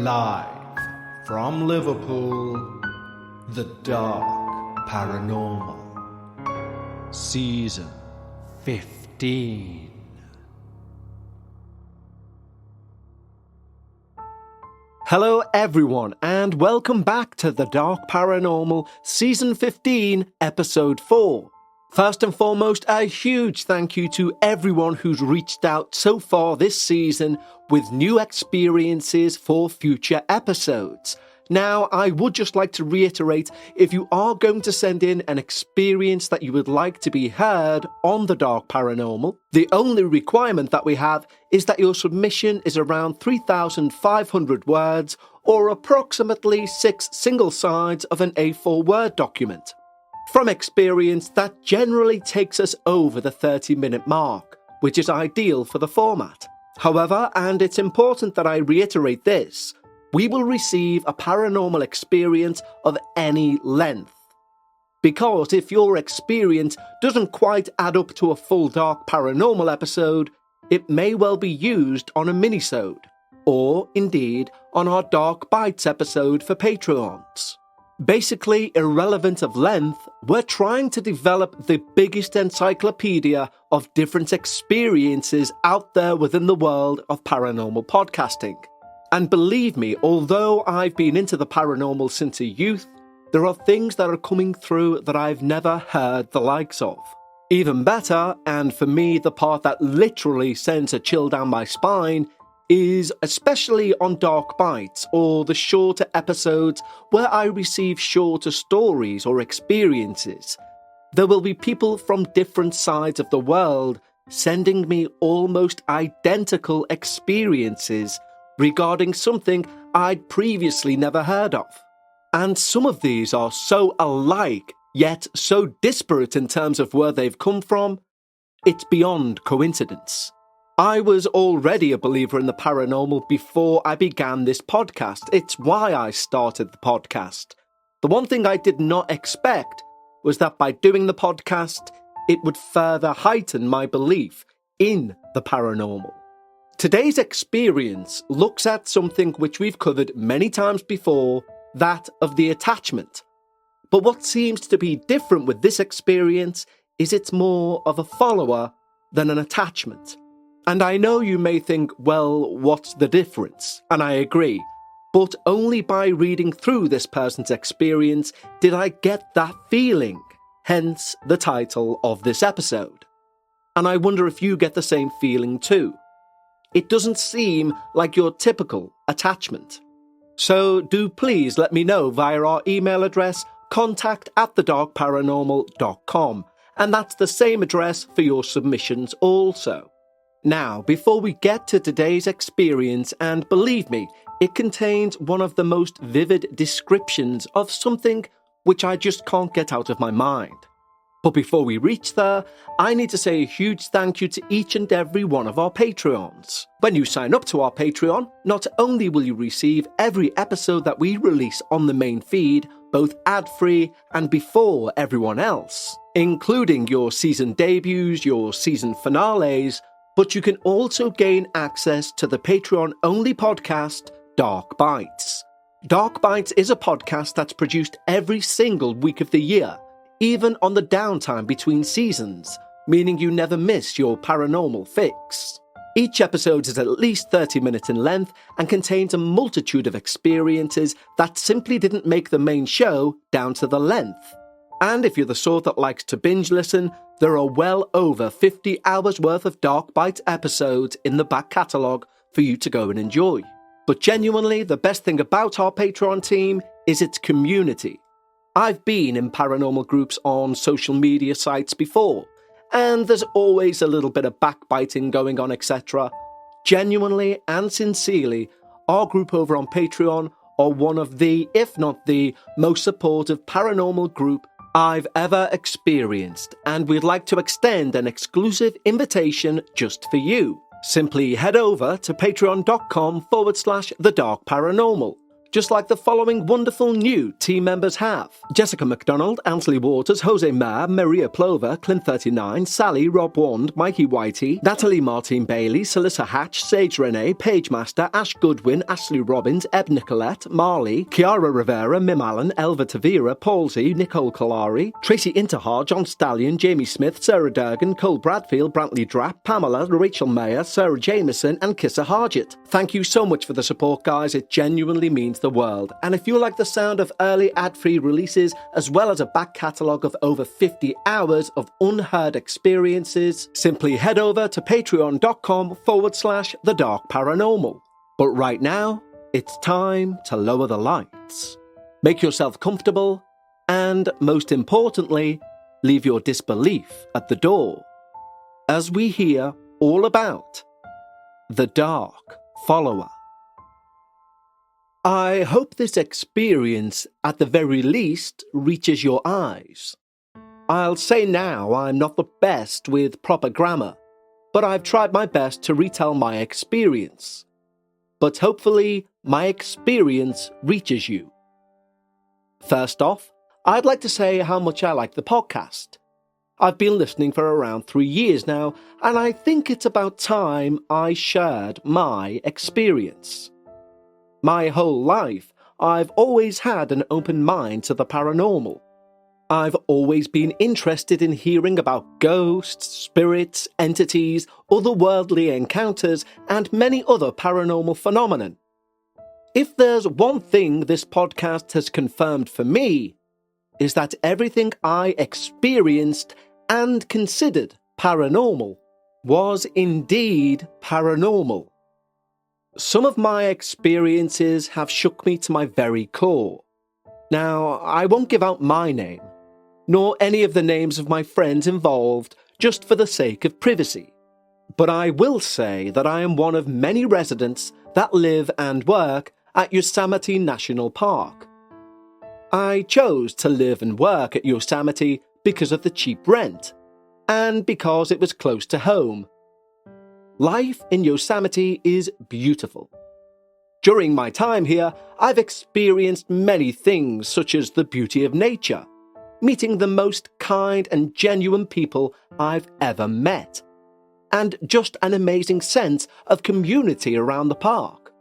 Live from Liverpool, The Dark Paranormal, Season 15. Hello everyone, and welcome back to The Dark Paranormal, Season 15, Episode 4. First and foremost, a huge thank you to everyone who's reached out so far this season with new experiences for future episodes. Now, I would just like to reiterate, if you are going to send in an experience that you would like to be heard on The Dark Paranormal, the only requirement that we have is that your submission is around 3,500 words or approximately 6 single sides of an A4 Word document. From experience, that generally takes us over the 30-minute mark, which is ideal for the format. However, and it's important that I reiterate this, we will receive a paranormal experience of any length. Because if your experience doesn't quite add up to a full Dark Paranormal episode, it may well be used on a minisode, or indeed on our Dark Bites episode for Patreons. Basically, irrelevant of length, we're trying to develop the biggest encyclopedia of different experiences out there within the world of paranormal podcasting. And believe me, although I've been into the paranormal since a youth, there are things that are coming through that I've never heard the likes of. Even better, and for me the part that literally sends a chill down my spine, is especially on Dark Bites or the shorter episodes where I receive shorter stories or experiences. There will be people from different sides of the world sending me almost identical experiences regarding something I'd previously never heard of. And some of these are so alike, yet so disparate in terms of where they've come from, it's beyond coincidence. I was already a believer in the paranormal before I began this podcast. It's why I started the podcast. The one thing I did not expect was that by doing the podcast, it would further heighten my belief in the paranormal. Today's experience looks at something which we've covered many times before, that of the attachment. But what seems to be different with this experience is it's more of a follower than an attachment. And I know you may think, well, what's the difference? And I agree. But only by reading through this person's experience did I get that feeling, hence the title of this episode. And I wonder if you get the same feeling too. It doesn't seem like your typical attachment. So do please let me know via our email address, contact@thedarkparanormal.com. And that's the same address for your submissions also. Now, before we get to today's experience, and believe me, it contains one of the most vivid descriptions of something which I just can't get out of my mind. But before we reach there, I need to say a huge thank you to each and every one of our Patreons. When you sign up to our Patreon, not only will you receive every episode that we release on the main feed, both ad-free and before everyone else, including your season debuts, your season finales, but you can also gain access to the Patreon-only podcast, Dark Bites. Dark Bites is a podcast that's produced every single week of the year, even on the downtime between seasons, meaning you never miss your paranormal fix. Each episode is at least 30 minutes in length and contains a multitude of experiences that simply didn't make the main show down to the length. And if you're the sort that likes to binge listen, there are well over 50 hours worth of Dark Bites episodes in the back catalogue for you to go and enjoy. But genuinely, the best thing about our Patreon team is its community. I've been in paranormal groups on social media sites before, and there's always a little bit of backbiting going on, etc. Genuinely and sincerely, our group over on Patreon are one of the, if not the, most supportive paranormal group I've ever experienced, and we'd like to extend an exclusive invitation just for you. Simply head over to patreon.com/thedarkparanormal. just like the following wonderful new team members have: Jessica McDonald, Ansley Waters, Jose Mayer, Maria Plover, Clint39, Sally, Rob Wand, Mikey Whitey, Natalie Martin Bailey, Celissa Hatch, Sage Renee, Paige Master, Ash Goodwin, Ashley Robbins, Eb Nicolette, Marley, Kiara Rivera, Mim Allen, Elva Tavira, Paulsey, Nicole Kalari, Tracy Interhar, John Stallion, Jamie Smith, Sarah Durgan, Cole Bradfield, Brantley Drapp, Pamela, Rachel Mayer, Sarah Jameson, and Kissa Hargett. Thank you so much for the support, guys. It genuinely means the world. And if you like the sound of early ad-free releases, as well as a back catalogue of over 50 hours of unheard experiences, simply head over to patreon.com/The Dark Paranormal. But right now, it's time to lower the lights. Make yourself comfortable, and most importantly, leave your disbelief at the door, as we hear all about the Dark Follower. I hope this experience, at the very least, reaches your eyes. I'll say now I'm not the best with proper grammar, but I've tried my best to retell my experience. But hopefully, my experience reaches you. First off, I'd like to say how much I like the podcast. I've been listening for around 3 years now, and I think it's about time I shared my experience. My whole life, I've always had an open mind to the paranormal. I've always been interested in hearing about ghosts, spirits, entities, otherworldly encounters, and many other paranormal phenomena. If there's one thing this podcast has confirmed for me, is that everything I experienced and considered paranormal was indeed paranormal. Some of my experiences have shook me to my very core. Now, I won't give out my name, nor any of the names of my friends involved, just for the sake of privacy. But I will say that I am one of many residents that live and work at Yosemite National Park. I chose to live and work at Yosemite because of the cheap rent, and because it was close to home. Life in Yosemite is beautiful. During my time here, I've experienced many things, such as the beauty of nature, meeting the most kind and genuine people I've ever met, and just an amazing sense of community around the park.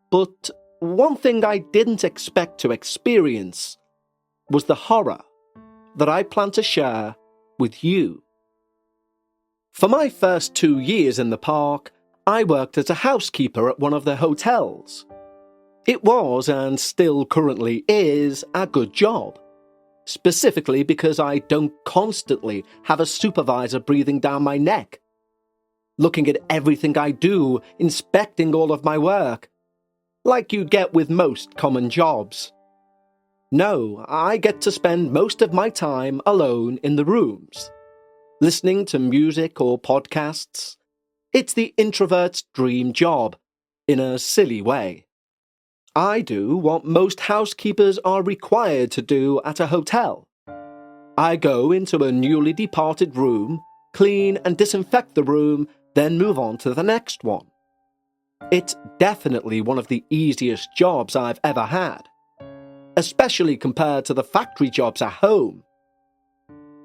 But one thing I didn't expect to experience was the horror that I plan to share with you. For my first 2 years in the park, I worked as a housekeeper at one of the hotels. It was, and still currently is, a good job. Specifically because I don't constantly have a supervisor breathing down my neck, looking at everything I do, inspecting all of my work, like you get with most common jobs. No, I get to spend most of my time alone in the rooms, listening to music or podcasts. It's the introvert's dream job, in a silly way. I do what most housekeepers are required to do at a hotel. I go into a newly departed room, clean and disinfect the room, then move on to the next one. It's definitely one of the easiest jobs I've ever had, especially compared to the factory jobs at home.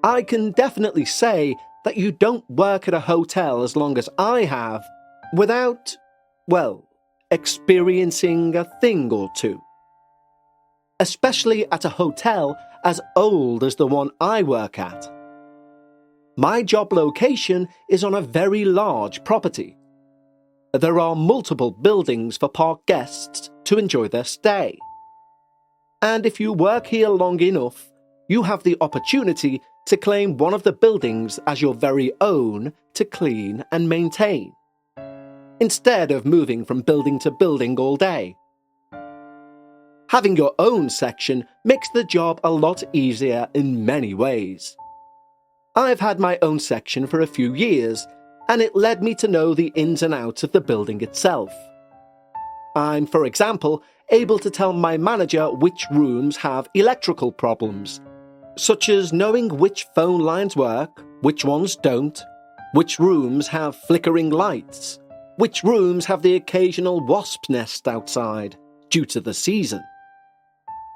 I can definitely say that you don't work at a hotel as long as I have without, well, experiencing a thing or two. Especially at a hotel as old as the one I work at. My job location is on a very large property. There are multiple buildings for park guests to enjoy their stay. And if you work here long enough, you have the opportunity to claim one of the buildings as your very own to clean and maintain, instead of moving from building to building all day. Having your own section makes the job a lot easier in many ways. I've had my own section for a few years, and it led me to know the ins and outs of the building itself. I'm, for example, able to tell my manager which rooms have electrical problems, such as knowing which phone lines work, which ones don't, which rooms have flickering lights, which rooms have the occasional wasp's nest outside, due to the season.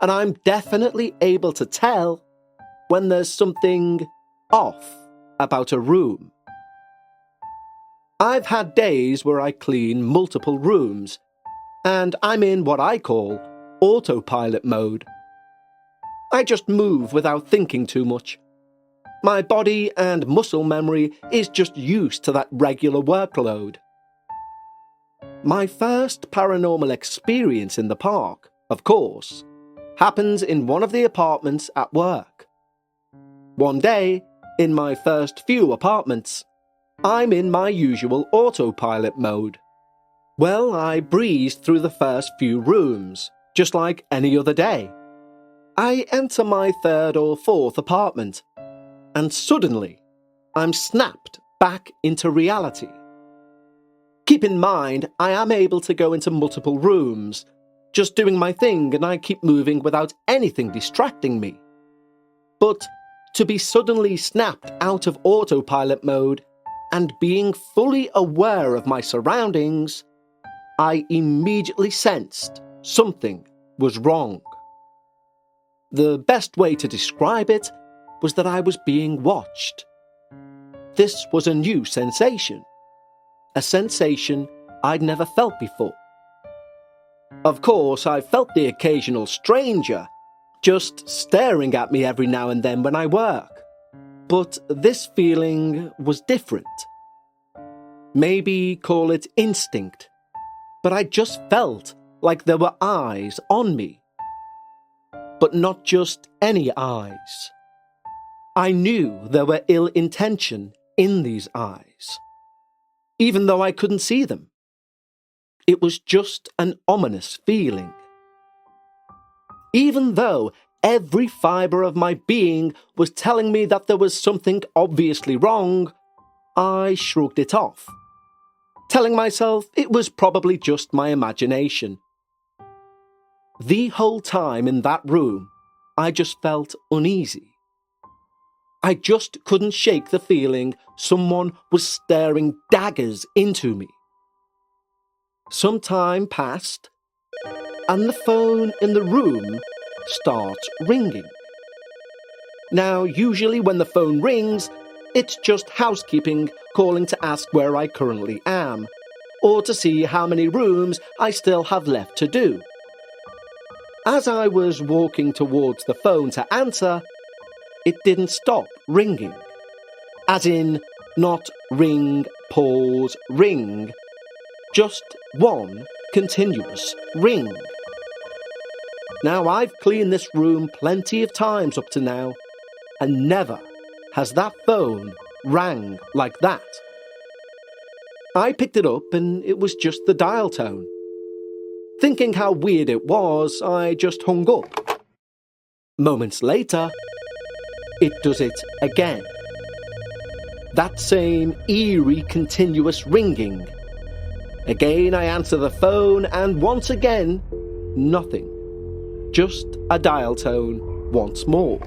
And I'm definitely able to tell when there's something off about a room. I've had days where I clean multiple rooms, and I'm in what I call autopilot mode. I just move without thinking too much. My body and muscle memory is just used to that regular workload. My first paranormal experience in the park, of course, happens in one of the apartments at work. One day, in my first few apartments, I'm in my usual autopilot mode. Well, I breezed through the first few rooms, just like any other day. I enter my third or fourth apartment, and suddenly, I'm snapped back into reality. Keep in mind, I am able to go into multiple rooms, just doing my thing, and I keep moving without anything distracting me. But to be suddenly snapped out of autopilot mode and being fully aware of my surroundings, I immediately sensed something was wrong. The best way to describe it was that I was being watched. This was a new sensation, a sensation I'd never felt before. Of course, I felt the occasional stranger just staring at me every now and then when I work, but this feeling was different. Maybe call it instinct, but I just felt like there were eyes on me. But not just any eyes. I knew there were ill intention in these eyes, even though I couldn't see them. It was just an ominous feeling. Even though every fibre of my being was telling me that there was something obviously wrong, I shrugged it off, telling myself it was probably just my imagination. The whole time in that room, I just felt uneasy. I just couldn't shake the feeling someone was staring daggers into me. Some time passed, and the phone in the room starts ringing. Now, usually when the phone rings, it's just housekeeping calling to ask where I currently am, or to see how many rooms I still have left to do. As I was walking towards the phone to answer, it didn't stop ringing. As in, not ring, pause, ring. Just one continuous ring. Now, I've cleaned this room plenty of times up to now, and never has that phone rang like that. I picked it up and it was just the dial tone. Thinking how weird it was, I just hung up. Moments later, it does it again. That same eerie continuous ringing. Again I answer the phone and once again, nothing. Just a dial tone once more.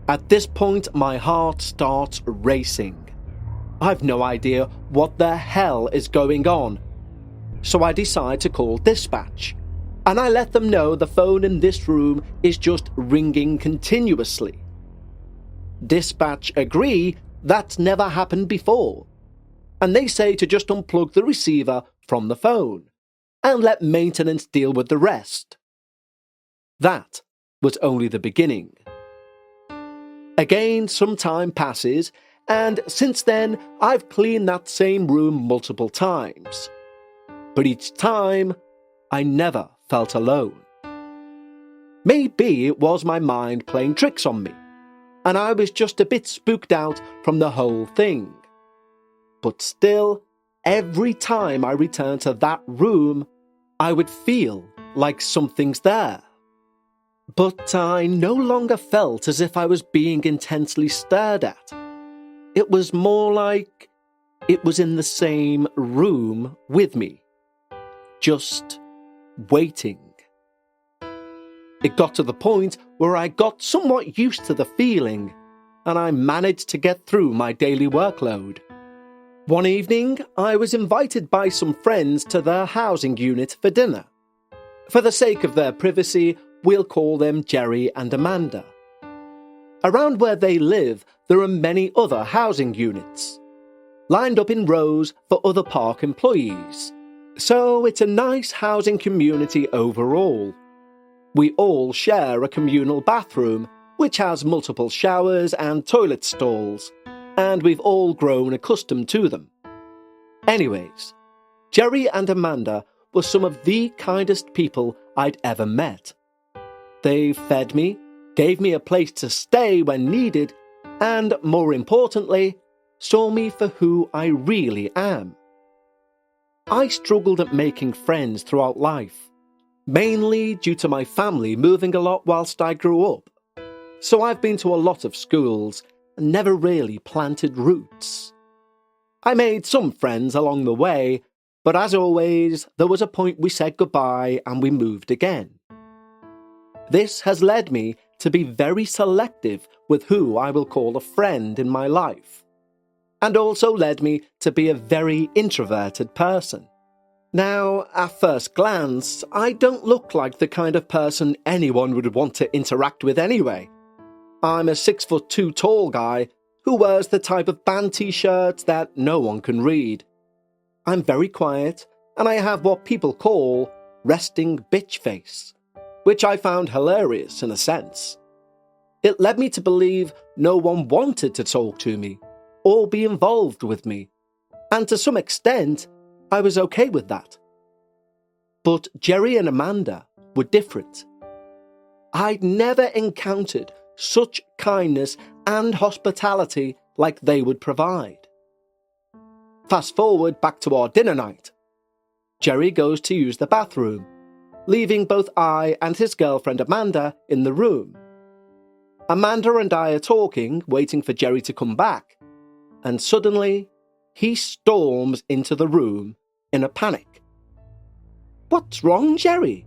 At this point my heart starts racing. I've no idea what the hell is going on. So I decide to call dispatch, and I let them know the phone in this room is just ringing continuously. Dispatch agree that's never happened before, and they say to just unplug the receiver from the phone and let maintenance deal with the rest. That was only the beginning. Again, some time passes, and since then I've cleaned that same room multiple times. But each time, I never felt alone. Maybe it was my mind playing tricks on me, and I was just a bit spooked out from the whole thing. But still, every time I returned to that room, I would feel like something's there. But I no longer felt as if I was being intensely stared at. It was more like it was in the same room with me. Just waiting. It got to the point where I got somewhat used to the feeling, and I managed to get through my daily workload. One evening, I was invited by some friends to their housing unit for dinner. For the sake of their privacy, we'll call them Jerry and Amanda. Around where they live, there are many other housing units, lined up in rows for other park employees. So it's a nice housing community overall. We all share a communal bathroom, which has multiple showers and toilet stalls, and we've all grown accustomed to them. Anyways, Jerry and Amanda were some of the kindest people I'd ever met. They fed me, gave me a place to stay when needed, and more importantly, saw me for who I really am. I struggled at making friends throughout life, mainly due to my family moving a lot whilst I grew up. So I've been to a lot of schools and never really planted roots. I made some friends along the way, but as always, there was a point we said goodbye and we moved again. This has led me to be very selective with who I will call a friend in my life, and also led me to be a very introverted person. Now, at first glance, I don't look like the kind of person anyone would want to interact with anyway. I'm a 6'2" tall guy who wears the type of band t-shirts that no one can read. I'm very quiet, and I have what people call resting bitch face, which I found hilarious in a sense. It led me to believe no one wanted to talk to me or be involved with me, and to some extent, I was okay with that. But Jerry and Amanda were different. I'd never encountered such kindness and hospitality like they would provide. Fast forward back to our dinner night. Jerry goes to use the bathroom, leaving both I and his girlfriend Amanda in the room. Amanda and I are talking, waiting for Jerry to come back, and suddenly he storms into the room in a panic. "What's wrong, Jerry?"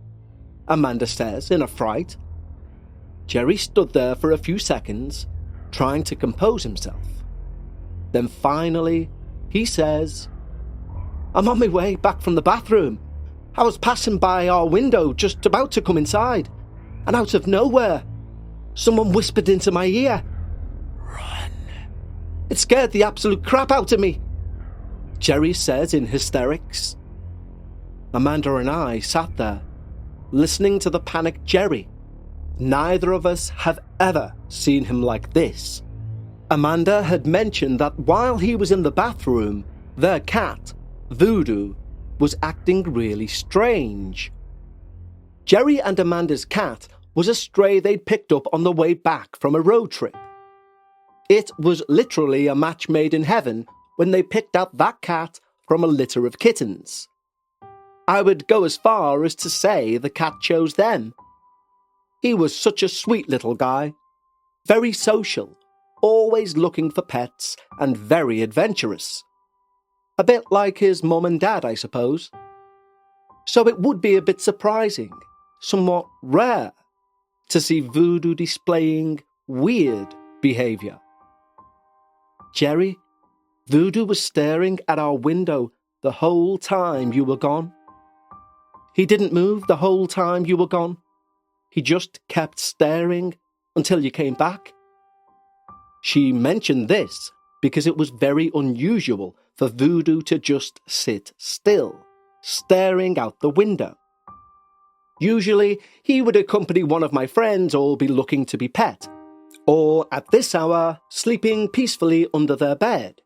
Amanda says in a fright. Jerry stood there for a few seconds, trying to compose himself. Then finally, he says, "I'm on my way back from the bathroom. I was passing by our window, just about to come inside, and out of nowhere, someone whispered into my ear, 'Run.' It scared the absolute crap out of me," Jerry says in hysterics. Amanda and I sat there, listening to the panicked Jerry. Neither of us have ever seen him like this. Amanda had mentioned that while he was in the bathroom, their cat, Voodoo, was acting really strange. Jerry and Amanda's cat was a stray they'd picked up on the way back from a road trip. It was literally a match made in heaven when they picked out that cat from a litter of kittens. I would go as far as to say the cat chose them. He was such a sweet little guy, very social, always looking for pets and very adventurous. A bit like his mum and dad, I suppose. So it would be a bit surprising, somewhat rare, to see Voodoo displaying weird behaviour. "Jerry, Voodoo was staring at our window the whole time you were gone. He didn't move the whole time you were gone. He just kept staring until you came back." She mentioned this because it was very unusual for Voodoo to just sit still, staring out the window. Usually, he would accompany one of my friends or be looking to be pet, or at this hour, sleeping peacefully under their bed.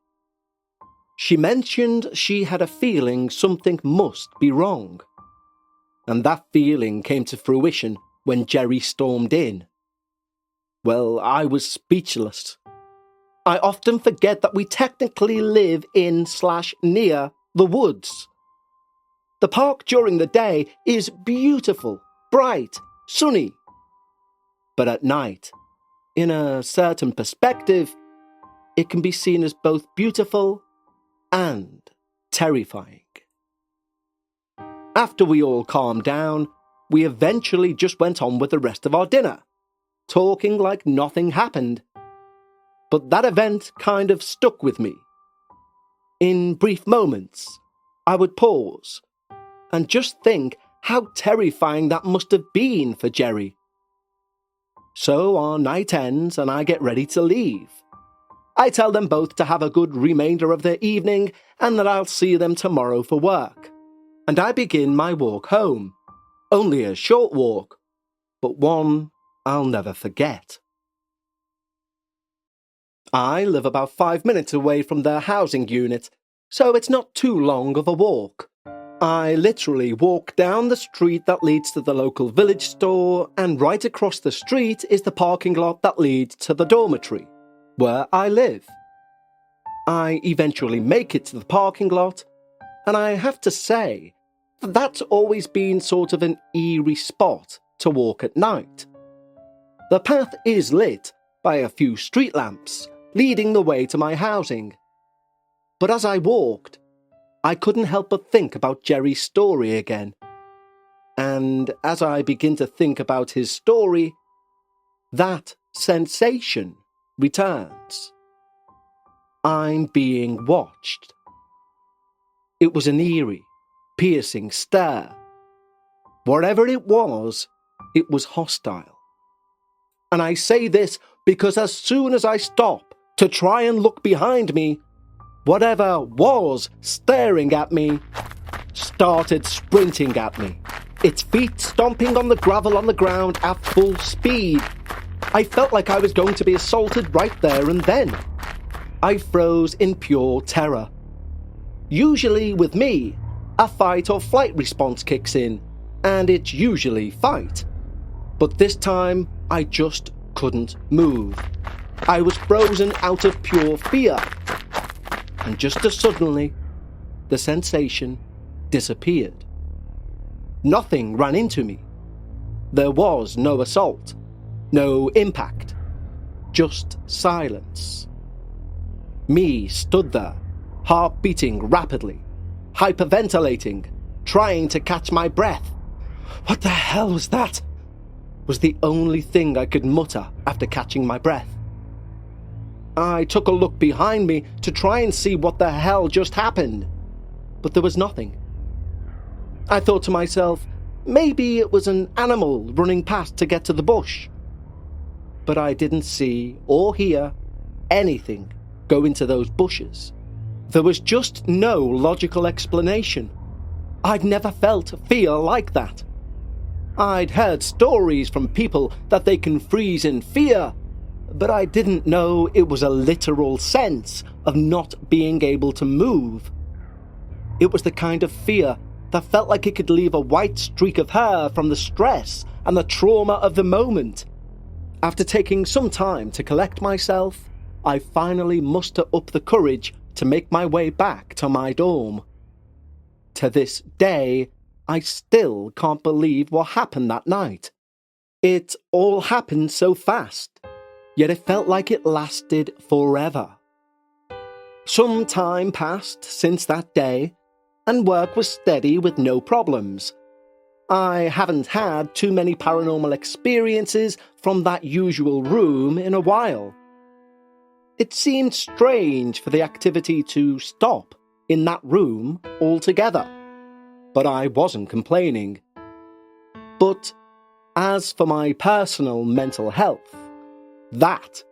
She mentioned she had a feeling something must be wrong. And that feeling came to fruition when Jerry stormed in. Well, I was speechless. I often forget that we technically live in/near the woods. The park during the day is beautiful, bright, sunny. But at night, in a certain perspective, it can be seen as both beautiful and terrifying. After we all calmed down, we eventually just went on with the rest of our dinner, talking like nothing happened. But that event kind of stuck with me. In brief moments, I would pause and just think how terrifying that must have been for Jerry. So our night ends and I get ready to leave. I tell them both to have a good remainder of their evening and that I'll see them tomorrow for work. And I begin my walk home. Only a short walk, but one I'll never forget. I live about 5 minutes away from their housing unit, so it's not too long of a walk. I literally walk down the street that leads to the local village store, and right across the street is the parking lot that leads to the dormitory, where I live. I eventually make it to the parking lot, and I have to say, that's always been sort of an eerie spot to walk at night. The path is lit by a few street lamps, leading the way to my housing. But as I walked, I couldn't help but think about Jerry's story again. And as I begin to think about his story, that sensation returns. I'm being watched. It was an eerie, piercing stare. Whatever it was hostile. And I say this because as soon as I stop to try and look behind me, whatever was staring at me started sprinting at me, its feet stomping on the gravel on the ground at full speed. I felt like I was going to be assaulted right there and then. I froze in pure terror. Usually with me, a fight or flight response kicks in, and it's usually fight. But this time, I just couldn't move. I was frozen out of pure fear. And just as suddenly, the sensation disappeared. Nothing ran into me. There was no assault, no impact, just silence. Me stood there, heart beating rapidly, hyperventilating, trying to catch my breath. What the hell was that? Was the only thing I could mutter after catching my breath. I took a look behind me to try and see what the hell just happened, but there was nothing. I thought to myself, maybe it was an animal running past to get to the bush. But I didn't see or hear anything go into those bushes. There was just no logical explanation. I'd never felt fear like that. I'd heard stories from people that they can freeze in fear, but I didn't know it was a literal sense of not being able to move. It was the kind of fear that felt like it could leave a white streak of hair from the stress and the trauma of the moment. After taking some time to collect myself, I finally muster up the courage to make my way back to my dorm. To this day, I still can't believe what happened that night. It all happened so fast, yet it felt like it lasted forever. Some time passed since that day, and work was steady with no problems. I haven't had too many paranormal experiences from that usual room in a while. It seemed strange for the activity to stop in that room altogether, but I wasn't complaining. But as for my personal mental health, that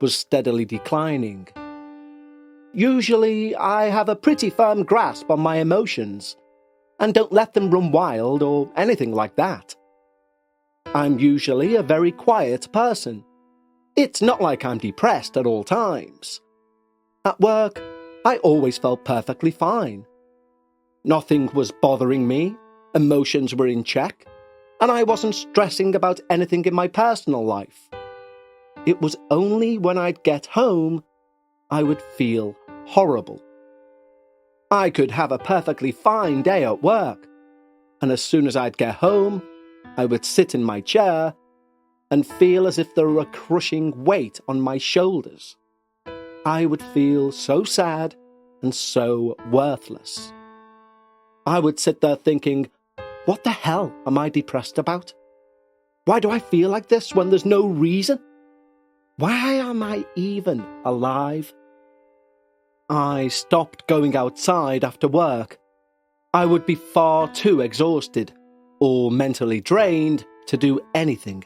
was steadily declining. Usually, I have a pretty firm grasp on my emotions and don't let them run wild or anything like that. I'm usually a very quiet person. It's not like I'm depressed at all times. At work, I always felt perfectly fine. Nothing was bothering me, emotions were in check, and I wasn't stressing about anything in my personal life. It was only when I'd get home I would feel horrible. I could have a perfectly fine day at work, and as soon as I'd get home, I would sit in my chair and feel as if there were a crushing weight on my shoulders. I would feel so sad and so worthless. I would sit there thinking, what the hell am I depressed about? Why do I feel like this when there's no reason? Why am I even alive? I stopped going outside after work. I would be far too exhausted, or mentally drained to do anything.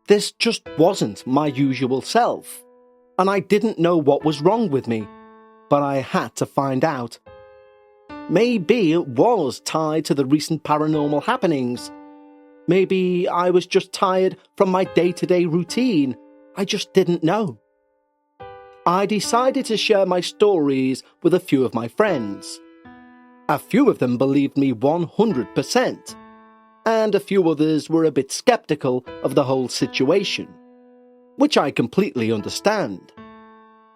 This just wasn't my usual self, and I didn't know what was wrong with me, but I had to find out. Maybe it was tied to the recent paranormal happenings. Maybe I was just tired from my day-to-day routine. I just didn't know. I decided to share my stories with a few of my friends. A few of them believed me 100%, and a few others were a bit skeptical of the whole situation, which I completely understand.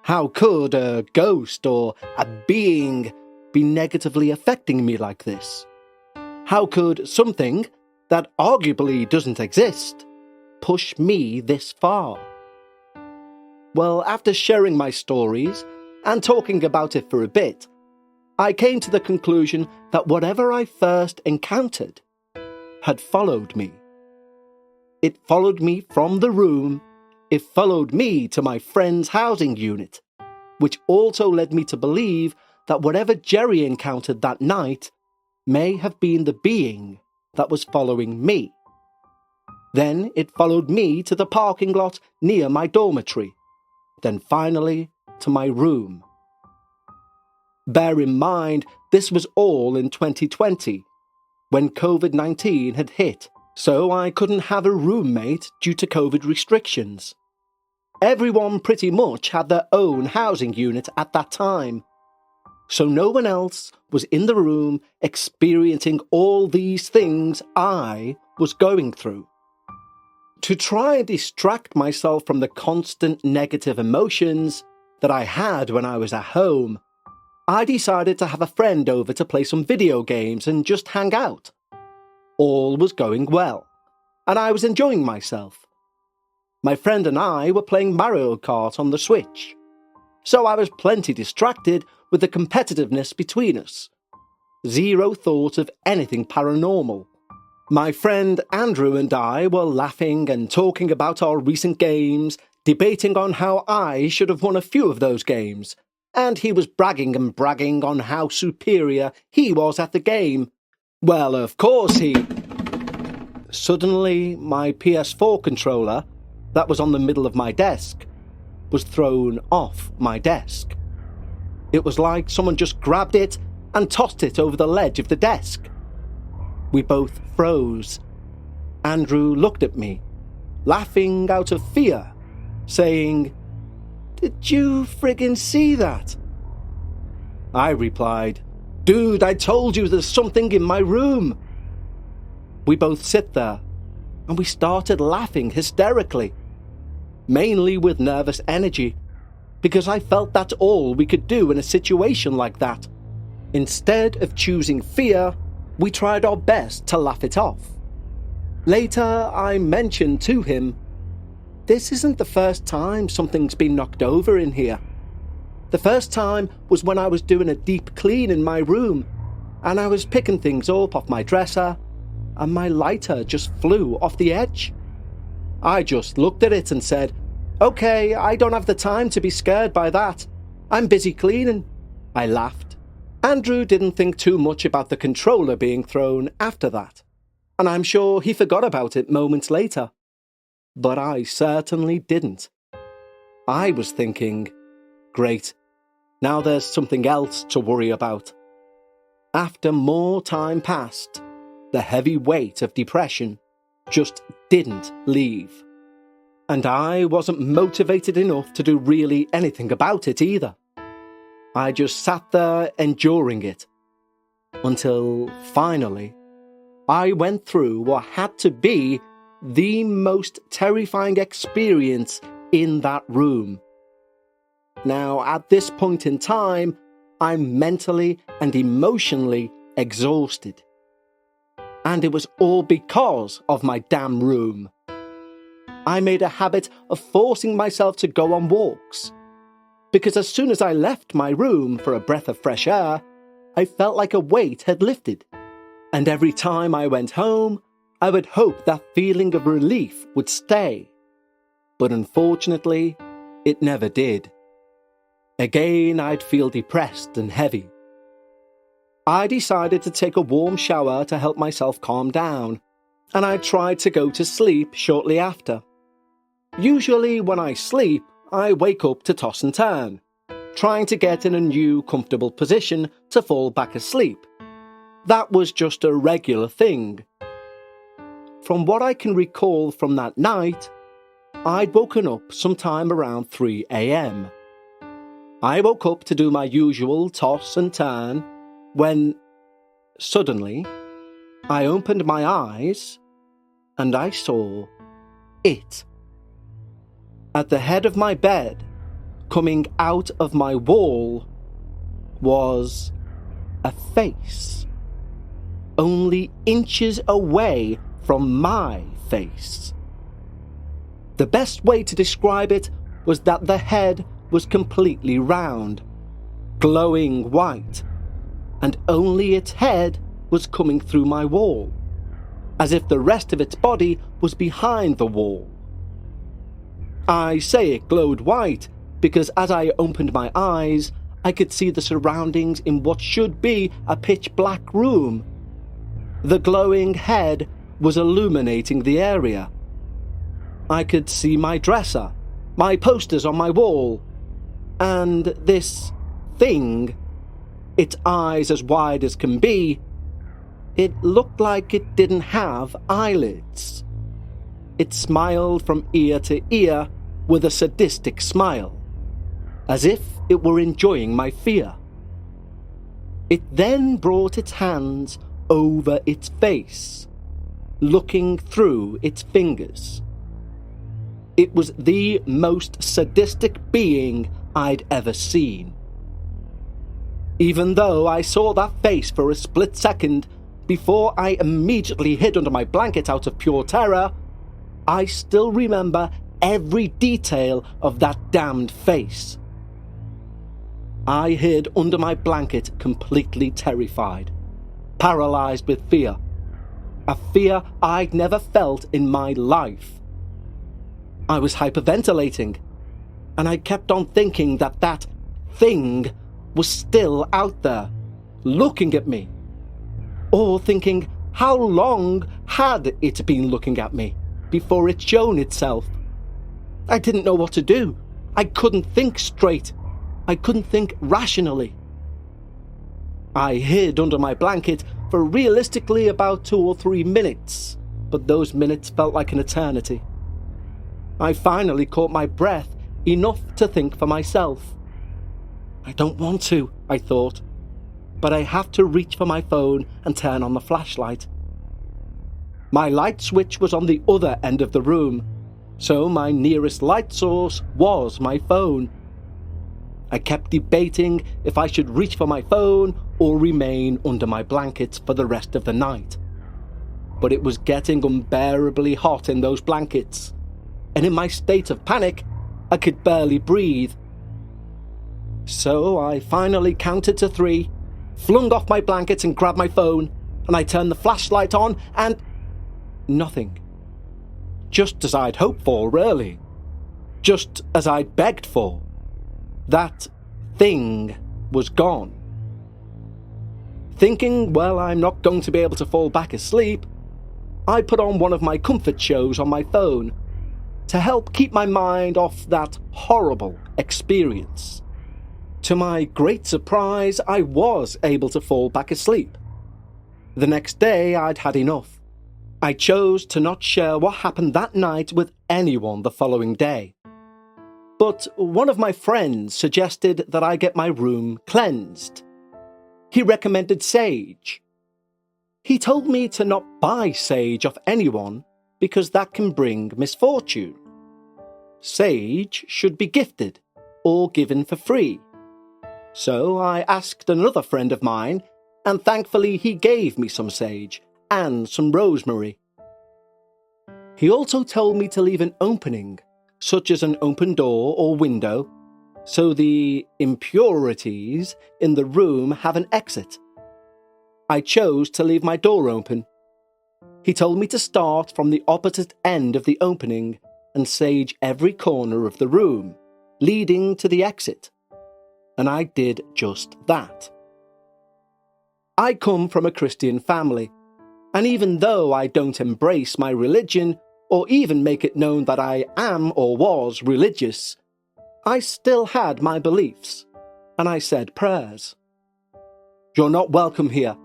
How could a ghost or a being be negatively affecting me like this? How could something that arguably doesn't exist push me this far? Well, after sharing my stories and talking about it for a bit, I came to the conclusion that whatever I first encountered had followed me. It followed me from the room, it followed me to my friend's housing unit, which also led me to believe that whatever Jerry encountered that night may have been the being that was following me. Then it followed me to the parking lot near my dormitory, then finally to my room. Bear in mind, this was all in 2020, when COVID-19 had hit, so I couldn't have a roommate due to COVID restrictions. Everyone pretty much had their own housing unit at that time, so no one else was in the room experiencing all these things I was going through. To try and distract myself from the constant negative emotions that I had when I was at home, I decided to have a friend over to play some video games and just hang out. All was going well, and I was enjoying myself. My friend and I were playing Mario Kart on the Switch, so I was plenty distracted with the competitiveness between us. Zero thought of anything paranormal. My friend Andrew and I were laughing and talking about our recent games, debating on how I should have won a few of those games, and he was bragging on how superior he was at the game. Well, of course he... Suddenly, my PS4 controller, that was on the middle of my desk, was thrown off my desk. It was like someone just grabbed it and tossed it over the ledge of the desk. We both froze. Andrew looked at me, laughing out of fear, saying, "Did you friggin' see that?" I replied, "Dude, I told you there's something in my room." We both sit there, and we started laughing hysterically, mainly with nervous energy, because I felt that's all we could do in a situation like that. Instead of choosing fear, we tried our best to laugh it off. Later, I mentioned to him, "This isn't the first time something's been knocked over in here. The first time was when I was doing a deep clean in my room, and I was picking things up off my dresser, and my lighter just flew off the edge. I just looked at it and said, 'Okay, I don't have the time to be scared by that. I'm busy cleaning.' I laughed. Andrew didn't think too much about the controller being thrown after that, and I'm sure he forgot about it moments later. But I certainly didn't. I was thinking, great, now there's something else to worry about. After more time passed, the heavy weight of depression just didn't leave. And I wasn't motivated enough to do really anything about it either. I just sat there enduring it, until finally, I went through what had to be the most terrifying experience in that room. Now, at this point in time, I'm mentally and emotionally exhausted. And it was all because of my damn room. I made a habit of forcing myself to go on walks, because as soon as I left my room for a breath of fresh air, I felt like a weight had lifted. And every time I went home, I would hope that feeling of relief would stay. But unfortunately, it never did. Again, I'd feel depressed and heavy. I decided to take a warm shower to help myself calm down, and I tried to go to sleep shortly after. Usually when I sleep, I wake up to toss and turn, trying to get in a new comfortable position to fall back asleep. That was just a regular thing. From what I can recall from that night, I'd woken up sometime around 3 a.m. I woke up to do my usual toss and turn when, suddenly, I opened my eyes and I saw it. At the head of my bed, coming out of my wall, was a face, only inches away from my face. The best way to describe it was that the head was completely round, glowing white, and only its head was coming through my wall, as if the rest of its body was behind the wall. I say it glowed white because as I opened my eyes, I could see the surroundings in what should be a pitch-black room. The glowing head was illuminating the area. I could see my dresser, my posters on my wall, and this thing, its eyes as wide as can be, it looked like it didn't have eyelids. It smiled from ear to ear with a sadistic smile, as if it were enjoying my fear. It then brought its hands over its face, looking through its fingers. It was the most sadistic being I'd ever seen. Even though I saw that face for a split second before I immediately hid under my blanket out of pure terror, I still remember every detail of that damned face. I hid under my blanket completely terrified, paralyzed with fear, a fear I'd never felt in my life. I was hyperventilating, and I kept on thinking that that thing was still out there, looking at me, or thinking how long had it been looking at me before it shown itself. I didn't know what to do. I couldn't think straight. I couldn't think rationally. I hid under my blanket for realistically about 2 or 3 minutes, but those minutes felt like an eternity. I finally caught my breath enough to think for myself. I don't want to, I thought, but I have to reach for my phone and turn on the flashlight. My light switch was on the other end of the room, so my nearest light source was my phone. I kept debating if I should reach for my phone or remain under my blankets for the rest of the night. But it was getting unbearably hot in those blankets, and in my state of panic, I could barely breathe. So I finally counted to 3, flung off my blankets and grabbed my phone, and I turned the flashlight on and... nothing. Just as I'd hoped for, really. Just as I'd begged for. That thing was gone. Thinking, well, I'm not going to be able to fall back asleep, I put on one of my comfort shows on my phone to help keep my mind off that horrible experience. To my great surprise, I was able to fall back asleep. The next day, I'd had enough. I chose to not share what happened that night with anyone the following day. But one of my friends suggested that I get my room cleansed. He recommended sage. He told me to not buy sage off anyone because that can bring misfortune. Sage should be gifted or given for free. So I asked another friend of mine, and thankfully he gave me some sage and some rosemary. He also told me to leave an opening, such as an open door or window, so the impurities in the room have an exit. I chose to leave my door open. He told me to start from the opposite end of the opening and sage every corner of the room, leading to the exit. And I did just that. I come from a Christian family, and even though I don't embrace my religion or even make it known that I am or was religious, I still had my beliefs, and I said prayers. You're not welcome here.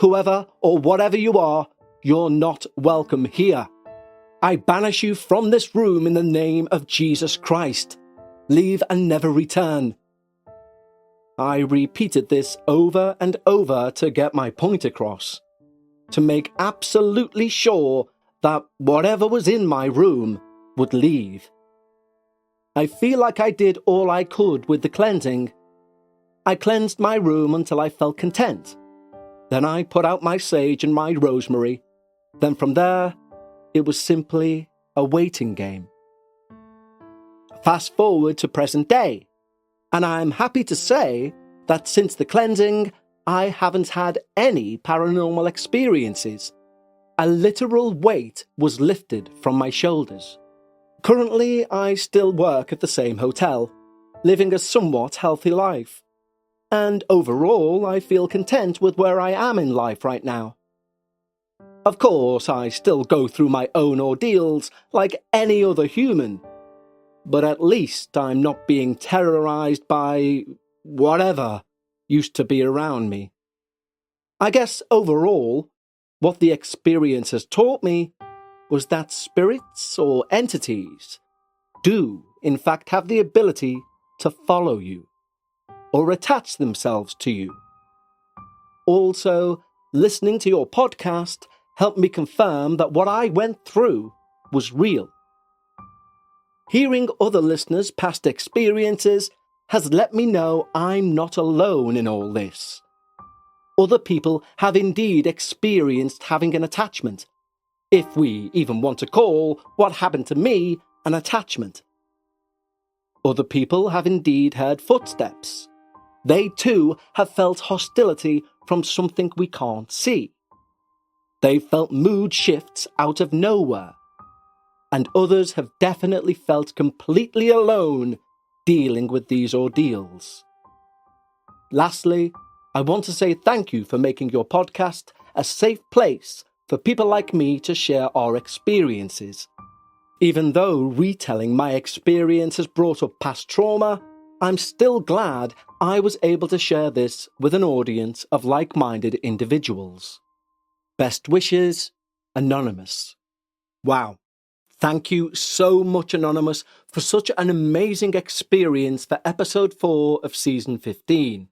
Whoever or whatever you are, you're not welcome here. I banish you from this room in the name of Jesus Christ. Leave and never return. I repeated this over and over to get my point across, to make absolutely sure that whatever was in my room would leave. I feel like I did all I could with the cleansing. I cleansed my room until I felt content. Then I put out my sage and my rosemary. Then from there, it was simply a waiting game. Fast forward to present day, and I'm happy to say that since the cleansing, I haven't had any paranormal experiences. A literal weight was lifted from my shoulders. Currently, I still work at the same hotel, living a somewhat healthy life. And overall, I feel content with where I am in life right now. Of course, I still go through my own ordeals like any other human, but at least I'm not being terrorized by whatever used to be around me. I guess overall, what the experience has taught me was that spirits or entities do, in fact, have the ability to follow you or attach themselves to you. Also, listening to your podcast helped me confirm that what I went through was real. Hearing other listeners' past experiences has let me know I'm not alone in all this. Other people have indeed experienced having an attachment, if we even want to call what happened to me an attachment. Other people have indeed heard footsteps. They too have felt hostility from something we can't see. They've felt mood shifts out of nowhere. And others have definitely felt completely alone dealing with these ordeals. Lastly, I want to say thank you for making your podcast a safe place for people like me to share our experiences. Even though retelling my experience has brought up past trauma, I'm still glad I was able to share this with an audience of like-minded individuals. Best wishes, Anonymous. Wow. Thank you so much, Anonymous, for such an amazing experience for episode 4 of season 15.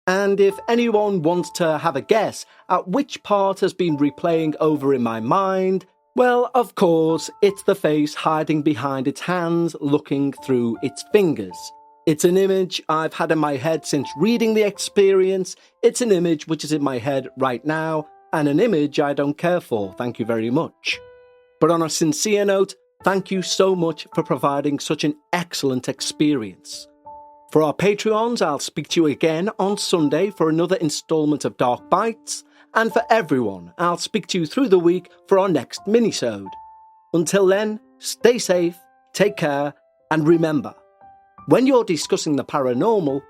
And if anyone wants to have a guess at which part has been replaying over in my mind, well, of course, it's the face hiding behind its hands, looking through its fingers. It's an image I've had in my head since reading the experience. It's an image which is in my head right now, and an image I don't care for, thank you very much. But on a sincere note, thank you so much for providing such an excellent experience. For our Patreons, I'll speak to you again on Sunday for another instalment of Dark Bites, and for everyone, I'll speak to you through the week for our next minisode. Until then, stay safe, take care, and remember, when you're discussing the paranormal,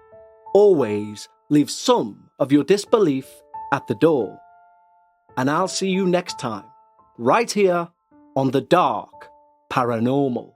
always leave some of your disbelief at the door. And I'll see you next time, right here on the Dark Paranormal.